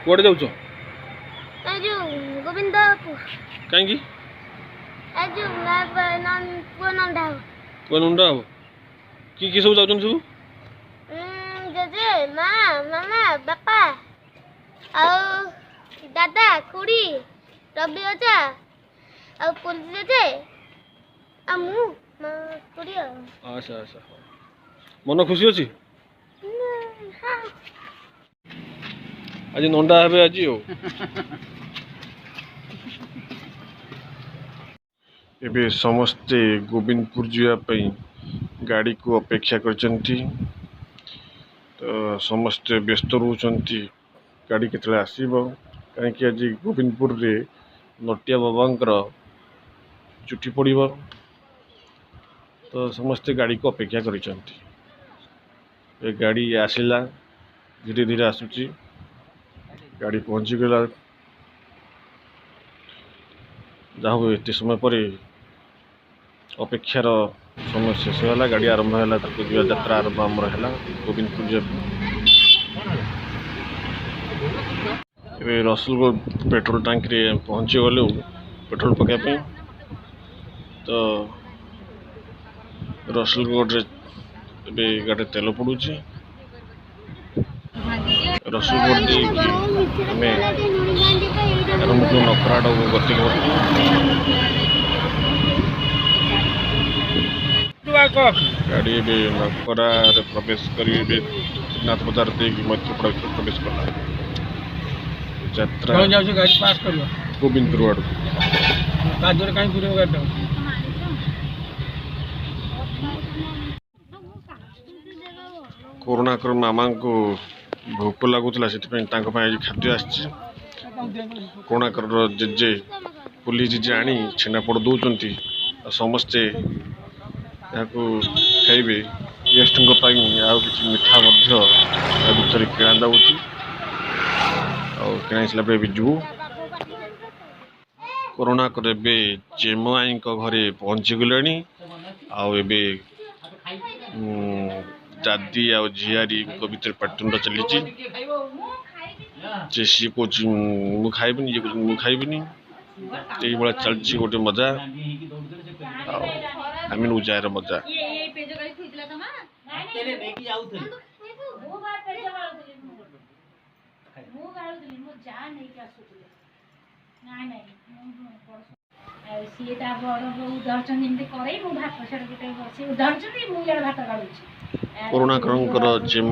कुआडे जाऊछ ए जो गोविंदपुर कहीं ए जो पुआ नंदा पुआ नुंडा हम कि सब जाऊछन सब जेजे माँ मामा बापा आओ दादा खुड़ी रवि अजा आ पुलिस जेजे आ मु खुड़ी अच्छा अच्छा मन खुशी अच्छी आज नंडा हे आज एबे समस्ते गोविंदपुर जावाई गाड़ी को अपेक्षा करचंती तो समस्ते व्यस्त रोचंती गाड़ी केतले आसीबो कहीं आज गोविंदपुर रे नटिया बाबांकर चुटी पड़िबो तो समस्ते गाड़ी को अपेक्षा करचंती ए गाड़ी आसिला धीरे धीरे आसुची गाड़ी पहुंची गला जाहो एत समय पर अपेक्षार समय शेष है गाड़ी आरंभ है यात्रा आरंभ आमर है गोविंदपुर रसुलगढ़ पेट्रोल टांक रे पहुंची गलु पेट्रोल पकाइए तो रसुलगढ़ रे गाड़ी तेल पड़ुची रसुलगढ़ आरंभ कलु नखराड़ गति गाड़ी भी नखरा प्रवेश कर नाथ बाजार मध्यप्रदेश प्रवेश कला यात्रा गाड़ी पास कर गोविंदपुर आड़ कोरोना कर मामा को भोक लगुला से खाद्य आसी कोरोना कर जेजे पुलिस जेजे आनी छेनापोड़ दौरान समस्ते खाइबे गेस्ट कि मिठा भितर किणा जाऊँगी किणा सारा जीवु कोरोना कर चेम आई घरे पहुँची गले दादी आ झियारी भर पाटुंड चली सी कौच मु खाइबी ये कौन मु खाइबी ये चलती गोटे मजा आम जार मजा कोरोना कर जेम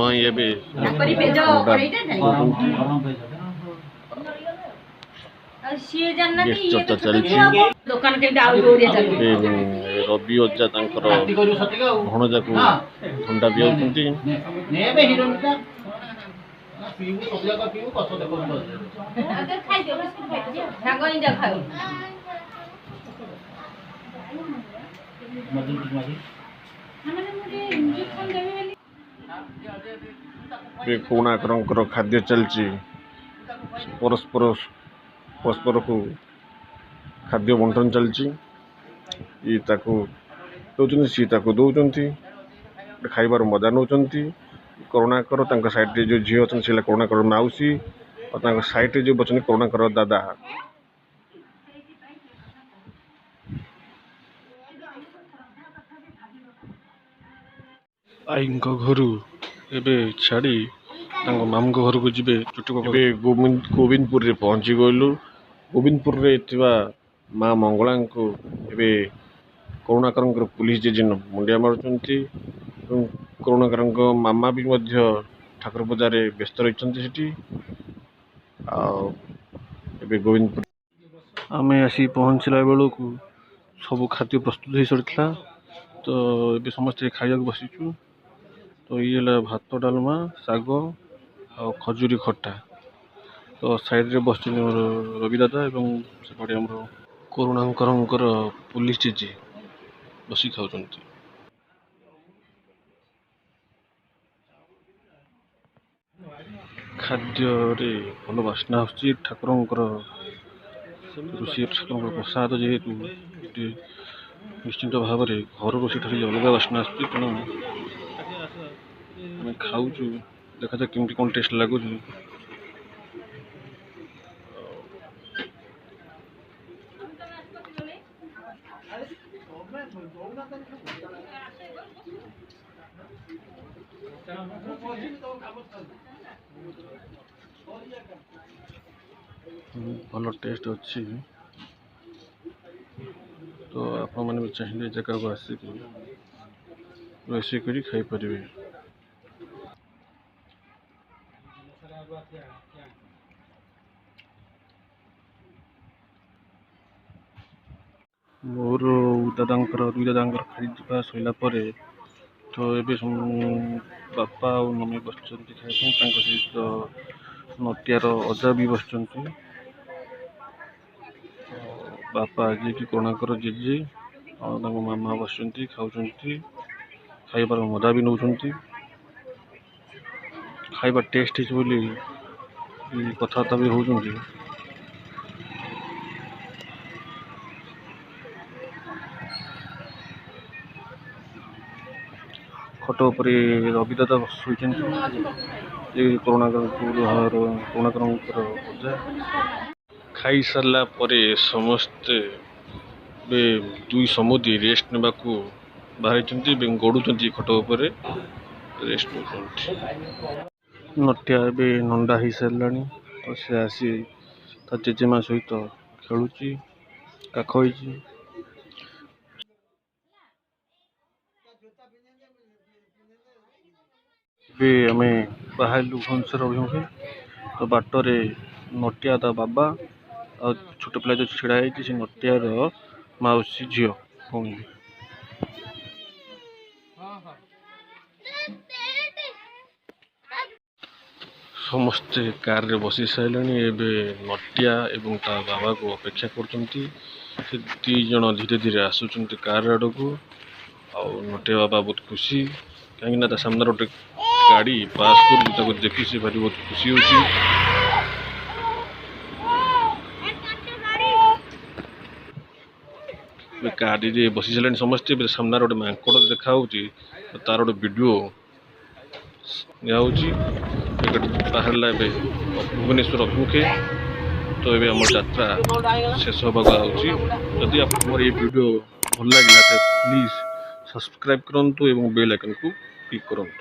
चर्चा चलती रवि अजा भणजा को थंडा पियाउछंती कोरोना खाद्य चलती परस्पर परस्पर को खाद्य बंटन चलती दौरान सी दौरान खाइबार मजा नौ कोरोना कर साइड रे जो झी अच्छे से कोरोना कर माउसी और साइड रे जो बचन कोरोना कर दादा आई घर एबे छाड़ी मामू घर को जी चुटी गोविंदपुर रे पहुंची गलु गोविंदपुर रे माँ मंगला को कोरोना कर पुलिस जे मुंडिया मारुंट कोरोना मामा भी ठाकुर पूजा रे व्यस्त रही गोविंदपुर आम आसी पहुँचला बेलू सब खाद्य प्रस्तुत हो सारी तो ये समस्त खाया बसीचु तो ये भात डालमा शाग आ खजूरी खट्टा तो साइड रे बस रवि दादा एवं सेपटे आम कोरोना पुलिस जेजे बसी खाऊँ खाद्य रे भल बास्ना आसूँ ठाकुर ऋषि ठाकुर प्रसाद जेहेतु निश्चिंत भाव में घर रोषे अलग बास्ना आसूँ तेणु आम खाऊ देखा जाए केमती कौन टेस्ट लगुच। ଭଲ ଟେଷ୍ଟ ଅଛି। ତ ଆପଣମାନେ ବି ଚାହିଁଲେ ଏ ଜାଗାକୁ ଆସିକି ରୋଷେଇ କରି ଖାଇପାରିବେ। ମୋର ଦୁଇ ଦାଦାଙ୍କର ଖାଇଯିବା ସରିଲା ପରେ ତ ଏବେ ବାପା ଆଉ ମମି ବସିଛନ୍ତି ଖାଇବା ପାଇଁ। ତାଙ୍କ ସହିତ ନଟିଆର ଅଜା ବି ବସିଛନ୍ତି। ବାପା ଯିଏକି କୋଣାର୍କର ଜେଜେ ଆଉ ତାଙ୍କ ମାମା ବସିଛନ୍ତି ଖାଉଛନ୍ତି। ଖାଇବାର ମଜା ବି ନେଉଛନ୍ତି। ଖାଇବା ଟେଷ୍ଟ ହେଇଛି ବୋଲି କଥାବାର୍ତ୍ତା ବି ହେଉଛନ୍ତି। ଖଟ ଉପରେ ରବି ଦାଦା ଶୋଇଛନ୍ତି। କୋଣାର୍କଙ୍କର ଅଜା। ଖାଇସାରିଲା ପରେ ସମସ୍ତେ ଏବେ ଦୁଇ ସମୁଦି ରେଷ୍ଟ ନେବାକୁ ବାହାରିଛନ୍ତି ଏବଂ ଗଡ଼ୁଛନ୍ତି ଖଟ ଉପରେ ରେଷ୍ଟ ନେଉଛନ୍ତି। ନଟିଆ ଏବେ ନଣ୍ଡା ହେଇସାରିଲାଣି। ତ ସେ ଆସି ତା ଜେଜେମା ସହିତ ଖେଳୁଛି, କାଖ ହେଇଛି। ଏବେ ଆମେ ବାହାରିଲୁ ଭୁବନେଶ୍ୱର ଅଭିମୁଖେ। ତ ବାଟରେ ନଟିଆ ତା ବାବା ଆଉ ଛୋଟ ପିଲା ଯୋଉ ଛିଡ଼ା ହେଇଛି ସେ ନଟିଆର ମାଉସୀ ଝିଅ ଭଉଣୀ। ସମସ୍ତେ କାରରେ ବସି ସାରିଲେଣି। ଏବେ ନଟିଆ ଏବଂ ତା ବାବାକୁ ଅପେକ୍ଷା କରୁଛନ୍ତି। ସେ ଦୁଇ ଜଣ ଧୀରେ ଧୀରେ ଆସୁଛନ୍ତି କାର ଆଡ଼କୁ। ଆଉ ନଟିଆ ବାବା ବହୁତ ଖୁସି, କାହିଁକିନା ତା ସାମ୍ନାରେ ଗୋଟେ ଗାଡ଼ି ପାସ୍ କରୁଛି, ତାକୁ ଦେଖି ସେ ଭାରି ବହୁତ ଖୁସି ହେଉଛି। ଗାଡ଼ିରେ ବସି ସାରିଲେଣି ସମସ୍ତେ। ସାମ୍ନାରେ ଗୋଟେ ମାଙ୍କଡ଼ ଦେଖାହେଉଛି, ତାର ଗୋଟେ ଭିଡ଼ିଓ ନିଆହେଉଛି। ବାହାରିଲା ଏବେ ଭୁବନେଶ୍ୱର ଅଭିମୁଖେ। ତ ଏବେ ଆମର ଯାତ୍ରା ଶେଷ ହେବାକୁ ଯାଉଛି। ଯଦି ଆପଣଙ୍କର ଏହି ଭିଡ଼ିଓ ଭଲ ଲାଗିଲା ତ ପ୍ଲିଜ୍ ସବସ୍କ୍ରାଇବ୍ କରନ୍ତୁ ଏବଂ ବେଲ୍ ଆଇକନ୍କୁ କ୍ଲିକ୍ କରନ୍ତୁ।